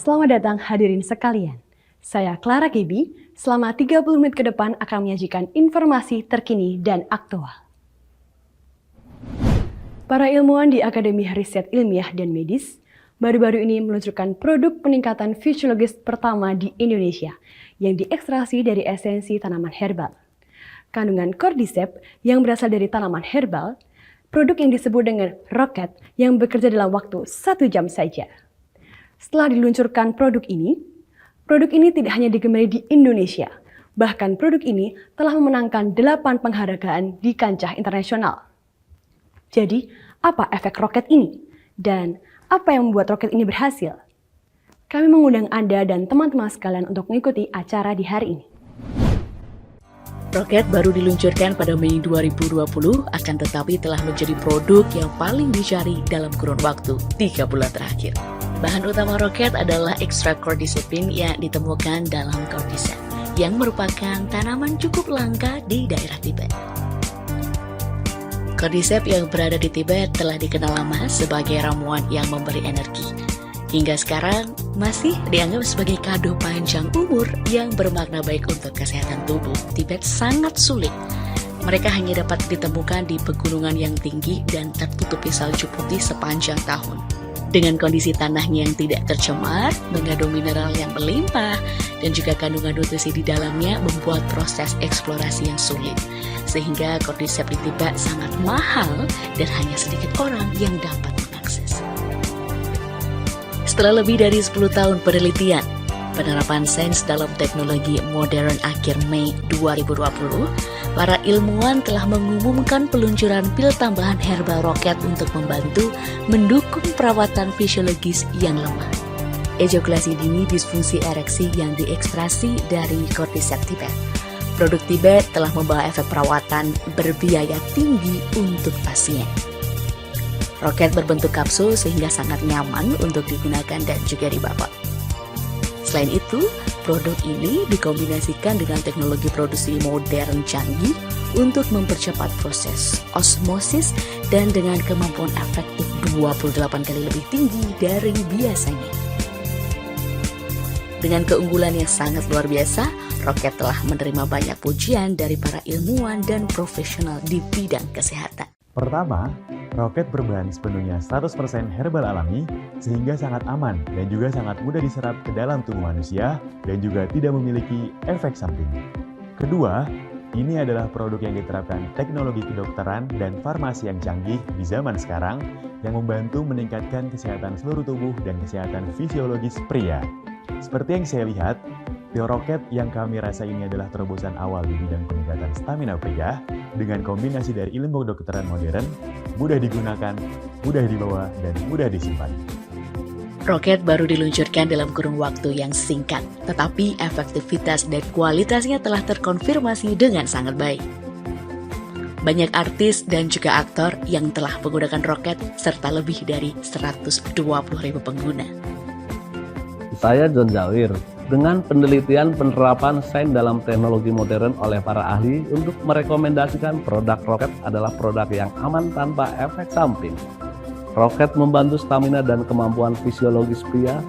Selamat datang hadirin sekalian. Saya Clara Gebi, selama 30 menit ke depan akan menyajikan informasi terkini dan aktual. Para ilmuwan di Akademi Riset Ilmiah dan Medis baru-baru ini meluncurkan produk peningkatan fisiologis pertama di Indonesia yang diekstraksi dari esensi tanaman herbal. Kandungan cordyceps yang berasal dari tanaman herbal, produk yang disebut dengan roket yang bekerja dalam waktu 1 jam saja. Setelah diluncurkan produk ini tidak hanya digemari di Indonesia, bahkan produk ini telah memenangkan 8 penghargaan di kancah internasional. Jadi, apa efek roket ini? Dan apa yang membuat roket ini berhasil? Kami mengundang Anda dan teman-teman sekalian untuk mengikuti acara di hari ini. Roket baru diluncurkan pada Mei 2020, akan tetapi telah menjadi produk yang paling dicari dalam kurun waktu 3 bulan terakhir. Bahan utama roket adalah ekstrak cordycepin yang ditemukan dalam cordyceps, yang merupakan tanaman cukup langka di daerah Tibet. Cordyceps yang berada di Tibet telah dikenal lama sebagai ramuan yang memberi energi. Hingga sekarang masih dianggap sebagai kado panjang umur yang bermakna baik untuk kesehatan tubuh. Tibet sangat sulit. Mereka hanya dapat ditemukan di pegunungan yang tinggi dan tertutupi salju putih sepanjang tahun. Dengan kondisi tanahnya yang tidak tercemar, mengandung mineral yang berlimpah, dan juga kandungan nutrisi di dalamnya membuat proses eksplorasi yang sulit. Sehingga cordyceps di Tibet sangat mahal dan hanya sedikit orang yang dapat mengakses. Setelah lebih dari 10 tahun penelitian, penerapan sains dalam teknologi modern akhir Mei 2020, para ilmuwan telah mengumumkan peluncuran pil tambahan herbal roket untuk membantu mendukung perawatan fisiologis yang lemah. Ejakulasi dini disfungsi ereksi yang diekstrasi dari cordyceps Tibet. Produk Tibet telah membawa efek perawatan berbiaya tinggi untuk pasien. Roket berbentuk kapsul sehingga sangat nyaman untuk digunakan dan juga dibawa. Selain itu, produk ini dikombinasikan dengan teknologi produksi modern canggih untuk mempercepat proses osmosis dan dengan kemampuan efektif 28 kali lebih tinggi dari biasanya. Dengan keunggulan yang sangat luar biasa, roket telah menerima banyak pujian dari para ilmuwan dan profesional di bidang kesehatan. Pertama, roket berbahan sepenuhnya 100% herbal alami sehingga sangat aman dan juga sangat mudah diserap ke dalam tubuh manusia dan juga tidak memiliki efek samping. Kedua, ini adalah produk yang diterapkan teknologi kedokteran dan farmasi yang canggih di zaman sekarang yang membantu meningkatkan kesehatan seluruh tubuh dan kesehatan fisiologis pria. Seperti yang saya lihat, pil roket yang kami rasa ini adalah terobosan awal di bidang peningkatan stamina pria dengan kombinasi dari ilmu kedokteran modern, mudah digunakan, mudah dibawa, dan mudah disimpan. Roket baru diluncurkan dalam kurun waktu yang singkat, tetapi efektivitas dan kualitasnya telah terkonfirmasi dengan sangat baik. Banyak artis dan juga aktor yang telah menggunakan roket serta lebih dari 120.000 pengguna. Saya John Jawir. Dengan penelitian penerapan sains dalam teknologi modern oleh para ahli untuk merekomendasikan produk roket adalah produk yang aman tanpa efek samping. Roket membantu stamina dan kemampuan fisiologis pria,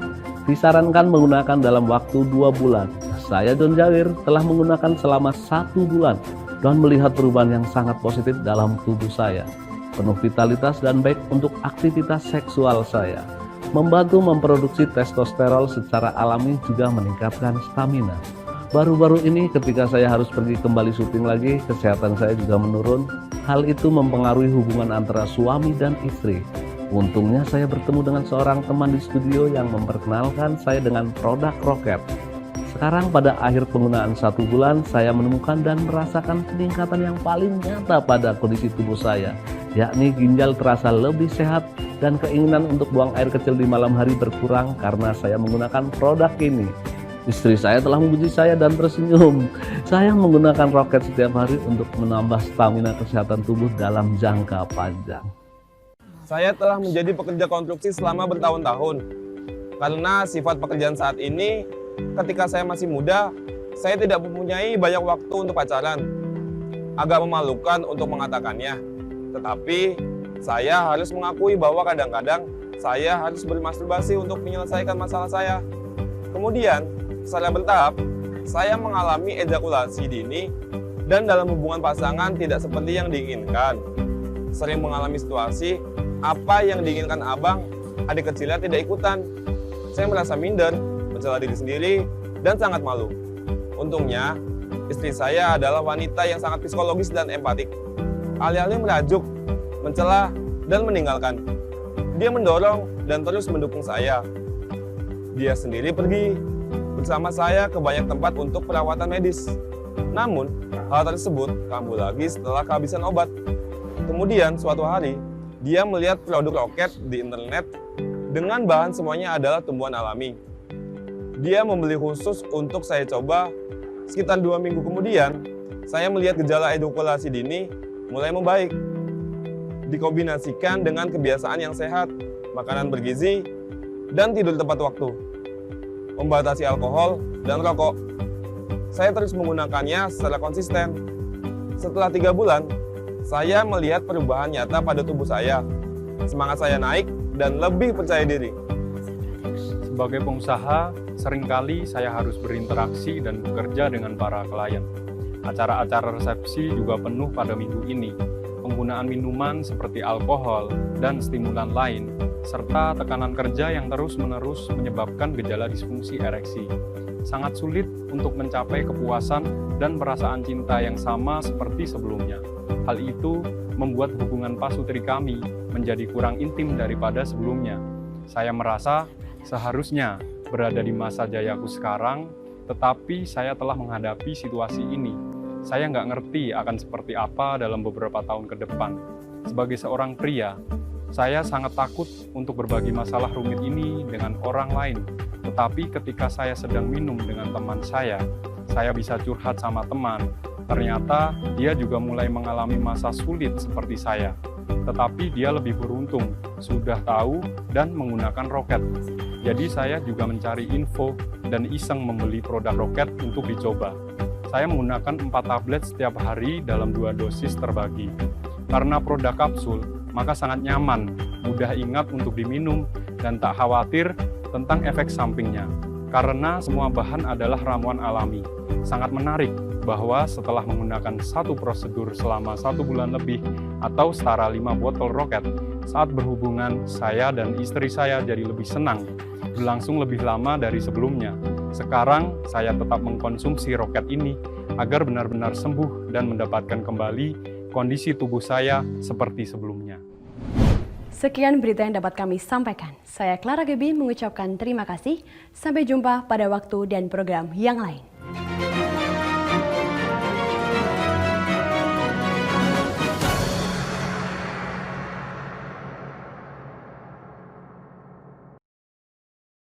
disarankan menggunakan dalam waktu 2 bulan. Saya John Jawir telah menggunakan selama 1 bulan dan melihat perubahan yang sangat positif dalam tubuh saya. Penuh vitalitas dan baik untuk aktivitas seksual saya. Membantu memproduksi testosteron secara alami juga meningkatkan stamina. Baru-baru ini ketika saya harus pergi kembali syuting lagi, kesehatan saya juga menurun. Hal itu mempengaruhi hubungan antara suami dan istri. Untungnya saya bertemu dengan seorang teman di studio yang memperkenalkan saya dengan produk roket. Sekarang pada akhir penggunaan 1 bulan, saya menemukan dan merasakan peningkatan yang paling nyata pada kondisi tubuh saya, yakni ginjal terasa lebih sehat dan keinginan untuk buang air kecil di malam hari berkurang karena saya menggunakan produk ini. Istri saya telah memuji saya dan tersenyum. Saya menggunakan roket setiap hari untuk menambah stamina kesehatan tubuh dalam jangka panjang. Saya telah menjadi pekerja konstruksi selama bertahun-tahun. Karena sifat pekerjaan saat ini, ketika saya masih muda, saya tidak mempunyai banyak waktu untuk pacaran. Agak memalukan untuk mengatakannya. Tetapi, saya harus mengakui bahwa kadang-kadang saya harus bermasturbasi untuk menyelesaikan masalah saya. Kemudian, secara bertahap, saya mengalami ejakulasi dini dan dalam hubungan pasangan tidak seperti yang diinginkan. Sering mengalami situasi, apa yang diinginkan abang, adik kecilnya tidak ikutan. Saya merasa minder, mencela diri sendiri, dan sangat malu. Untungnya, istri saya adalah wanita yang sangat psikologis dan empatik. Alih-alih merajuk, mencela, dan meninggalkan, dia mendorong dan terus mendukung saya. Dia sendiri pergi bersama saya ke banyak tempat untuk perawatan medis. Namun, hal tersebut kambuh lagi setelah kehabisan obat. Kemudian, suatu hari, dia melihat produk roket di internet dengan bahan semuanya adalah tumbuhan alami. Dia membeli khusus untuk saya coba. Sekitar 2 minggu kemudian, saya melihat gejala ejakulasi dini mulai membaik. Dikombinasikan dengan kebiasaan yang sehat, makanan bergizi, dan tidur tepat waktu. Membatasi alkohol dan rokok. Saya terus menggunakannya secara konsisten. Setelah 3 bulan, saya melihat perubahan nyata pada tubuh saya. Semangat saya naik dan lebih percaya diri. Sebagai pengusaha, seringkali saya harus berinteraksi dan bekerja dengan para klien. Acara-acara resepsi juga penuh pada minggu ini. Penggunaan minuman seperti alkohol dan stimulan lain, serta tekanan kerja yang terus-menerus menyebabkan gejala disfungsi ereksi. Sangat sulit untuk mencapai kepuasan dan perasaan cinta yang sama seperti sebelumnya. Hal itu membuat hubungan pasutri kami menjadi kurang intim daripada sebelumnya. Saya merasa seharusnya berada di masa jayaku sekarang, tetapi saya telah menghadapi situasi ini. Saya nggak ngerti akan seperti apa dalam beberapa tahun ke depan. Sebagai seorang pria, saya sangat takut untuk berbagi masalah rumit ini dengan orang lain. Tetapi ketika saya sedang minum dengan teman saya bisa curhat sama teman. Ternyata dia juga mulai mengalami masa sulit seperti saya. Tetapi dia lebih beruntung, sudah tahu dan menggunakan roket. Jadi saya juga mencari info dan iseng membeli produk roket untuk dicoba. Saya menggunakan 4 tablet setiap hari dalam 2 dosis terbagi. Karena produk kapsul, maka sangat nyaman, mudah ingat untuk diminum, dan tak khawatir tentang efek sampingnya. Karena semua bahan adalah ramuan alami. Sangat menarik bahwa setelah menggunakan satu prosedur selama 1 bulan lebih atau setara 5 botol roket, saat berhubungan saya dan istri saya jadi lebih senang, berlangsung lebih lama dari sebelumnya. Sekarang saya tetap mengkonsumsi roket ini agar benar-benar sembuh dan mendapatkan kembali kondisi tubuh saya seperti sebelumnya. Sekian berita yang dapat kami sampaikan. Saya Clara Gebi mengucapkan terima kasih. Sampai jumpa pada waktu dan program yang lain.